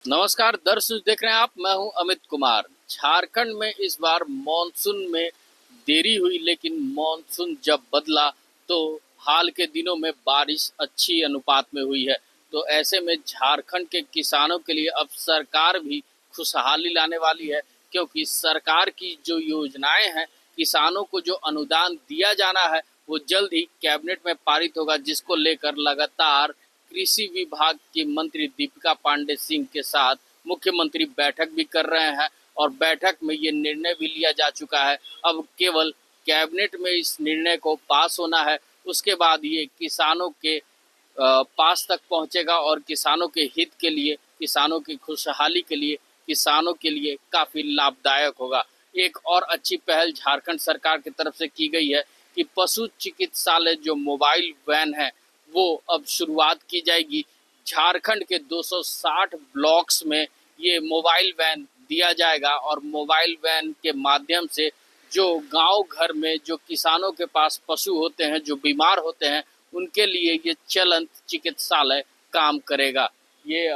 नमस्कार दर्शक, देख रहे हैं आप। मैं हूं अमित कुमार। झारखंड में इस बार मॉनसून में देरी हुई, लेकिन मॉनसून जब बदला तो हाल के दिनों में बारिश अच्छी अनुपात में हुई है। तो ऐसे में झारखंड के किसानों के लिए अब सरकार भी खुशहाली लाने वाली है, क्योंकि सरकार की जो योजनाएं हैं, किसानों को जो अनुदान दिया जाना है वो जल्द ही कैबिनेट में पारित होगा, जिसको लेकर लगातार कृषि विभाग की मंत्री दीपिका पांडे सिंह के साथ मुख्यमंत्री बैठक भी कर रहे हैं और बैठक में ये निर्णय भी लिया जा चुका है। अब केवल कैबिनेट में इस निर्णय को पास होना है, उसके बाद ये किसानों के पास तक पहुंचेगा और किसानों के हित के लिए, किसानों की खुशहाली के लिए, किसानों के लिए काफ़ी लाभदायक होगा। एक और अच्छी पहल झारखंड सरकार की तरफ से की गई है कि पशु चिकित्सालय जो मोबाइल वैन है वो अब शुरुआत की जाएगी। झारखंड के 260 ब्लॉक्स में ये मोबाइल वैन दिया जाएगा और मोबाइल वैन के माध्यम से जो गांव घर में जो किसानों के पास पशु होते हैं, जो बीमार होते हैं, उनके लिए ये चलंत चिकित्सालय काम करेगा। ये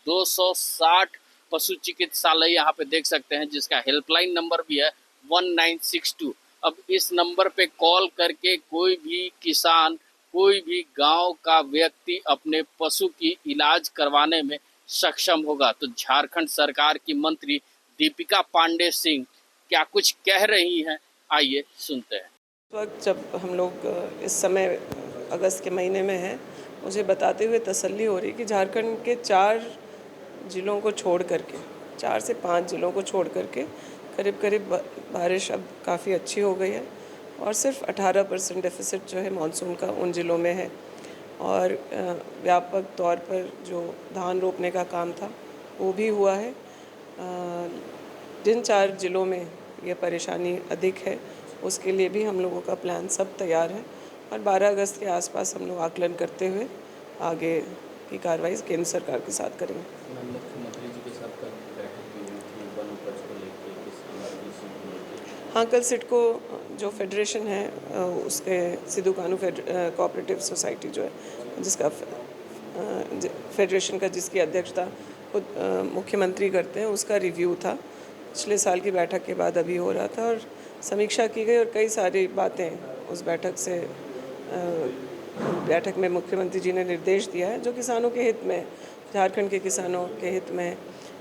260 पशु चिकित्सालय यहाँ पे देख सकते हैं, जिसका हेल्पलाइन नंबर भी है 1962। अब इस नंबर पे कॉल करके कोई भी किसान, कोई भी गांव का व्यक्ति अपने पशु की इलाज करवाने में सक्षम होगा। तो झारखंड सरकार की मंत्री दीपिका पांडे सिंह क्या कुछ कह रही हैं, आइए सुनते हैं। इस वक्त जब हम लोग इस समय अगस्त के महीने में हैं, मुझे बताते हुए तसल्ली हो रही कि झारखंड के 4 ज़िलों को छोड़ करके, 4 से 5 ज़िलों को छोड़ करके करीब करीब बारिश अब काफ़ी अच्छी हो गई है और सिर्फ 18% डेफिसिट जो है मानसून का उन ज़िलों में है। और व्यापक तौर पर जो धान रोपने का काम था वो भी हुआ है। जिन 4 ज़िलों में ये परेशानी अधिक है उसके लिए भी हम लोगों का प्लान सब तैयार है और 12 अगस्त के आसपास हम लोग आकलन करते हुए आगे की कार्रवाई केंद्र सरकार के साथ करेंगे। मुख्यमंत्री जी के साथ कल बैठक भी हुई थी वन उपज को लेकर, हाँ, कल सिडको जो फेडरेशन है उसके सिद्धू कानू कोऑपरेटिव सोसाइटी जो है, जिसका फेडरेशन का जिसकी अध्यक्षता खुद मुख्यमंत्री करते हैं, उसका रिव्यू था। पिछले साल की बैठक के बाद अभी हो रहा था और समीक्षा की गई और कई सारी बातें उस बैठक में मुख्यमंत्री जी ने निर्देश दिया है जो किसानों के हित में, झारखंड के किसानों के हित में।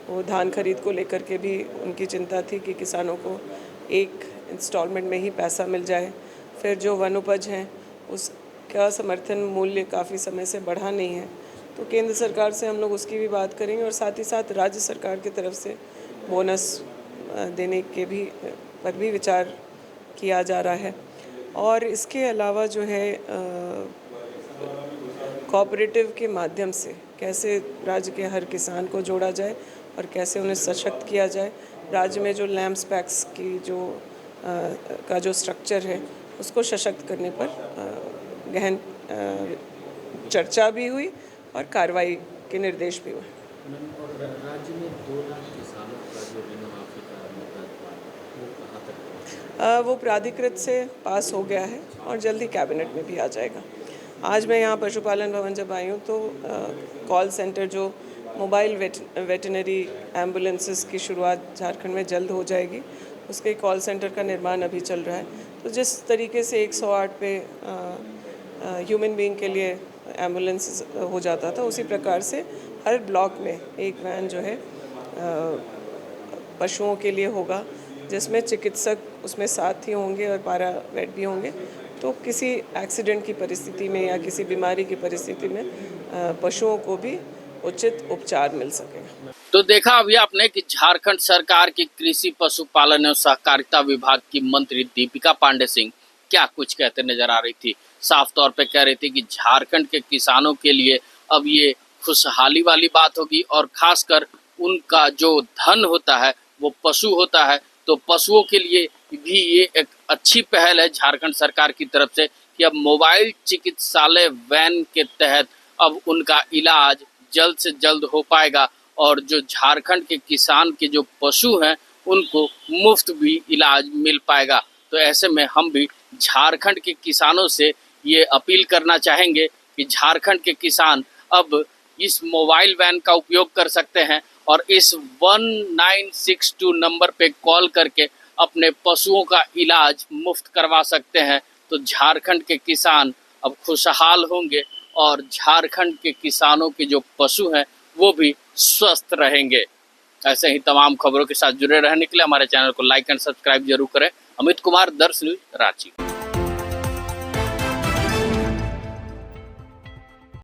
वो धान खरीद को लेकर के भी उनकी चिंता थी कि किसानों को एक इंस्टॉलमेंट में ही पैसा मिल जाए। फिर जो वन उपज हैं उसका समर्थन मूल्य काफ़ी समय से बढ़ा नहीं है, तो केंद्र सरकार से हम लोग उसकी भी बात करेंगे और साथ ही साथ राज्य सरकार की तरफ से बोनस देने के भी पर भी विचार किया जा रहा है। और इसके अलावा जो है कोऑपरेटिव के माध्यम से कैसे राज्य के हर किसान को जोड़ा जाए और कैसे उन्हें सशक्त किया जाए। राज्य में जो लैम्स पैक्स की का जो स्ट्रक्चर है उसको सशक्त करने पर गहन चर्चा भी हुई और कार्रवाई के निर्देश भी हुए। राज्य में 2 लाख किसानों का जो ऋण माफी का मुद्दा था वो कहाँ तक पहुँचा? वो प्राधिकृत से पास हो गया है और जल्दी कैबिनेट में भी आ जाएगा। आज मैं यहाँ पशुपालन भवन जब आई हूँ तो कॉल सेंटर जो मोबाइल वेटनरी एम्बुलेंसेस की शुरुआत झारखंड में जल्द हो जाएगी, उसके कॉल सेंटर का निर्माण अभी चल रहा है। तो जिस तरीके से 108 पे ह्यूमन बीइंग के लिए एम्बुलेंस हो जाता था, उसी प्रकार से हर ब्लॉक में एक वैन जो है पशुओं के लिए होगा, जिसमें चिकित्सक उसमें साथ ही होंगे और पारा वेट भी होंगे। तो किसी एक्सीडेंट की परिस्थिति में या किसी बीमारी की परिस्थिति में पशुओं को भी उचित उपचार मिल सके। तो देखा अभी आपने कि झारखंड सरकार की कृषि, पशुपालन एवं सहकारिता विभाग की मंत्री दीपिका पांडे सिंह क्या कुछ कहते नजर आ रही थी। साफ तौर पे कह रही थी कि झारखंड के किसानों के लिए अब ये खुशहाली वाली बात होगी और खासकर उनका जो धन होता है वो पशु होता है। तो पशुओं के लिए भी ये एक अच्छी पहल है झारखंड सरकार की तरफ से कि अब मोबाइल चिकित्सालय वैन के तहत अब उनका इलाज जल्द से जल्द हो पाएगा और जो झारखंड के किसान के जो पशु हैं उनको मुफ्त भी इलाज मिल पाएगा। तो ऐसे में हम भी झारखंड के किसानों से ये अपील करना चाहेंगे कि झारखंड के किसान अब इस मोबाइल वैन का उपयोग कर सकते हैं और इस 1962 नंबर पे कॉल करके अपने पशुओं का इलाज मुफ्त करवा सकते हैं। तो झारखंड के किसान अब खुशहाल होंगे और झारखंड के किसानों के जो पशु हैं वो भी स्वस्थ रहेंगे। ऐसे ही तमाम खबरों के साथ जुड़े रहने के लिए हमारे चैनल को लाइक एंड सब्सक्राइब जरूर करें। अमित कुमार, दर्श न्यूज, रांची।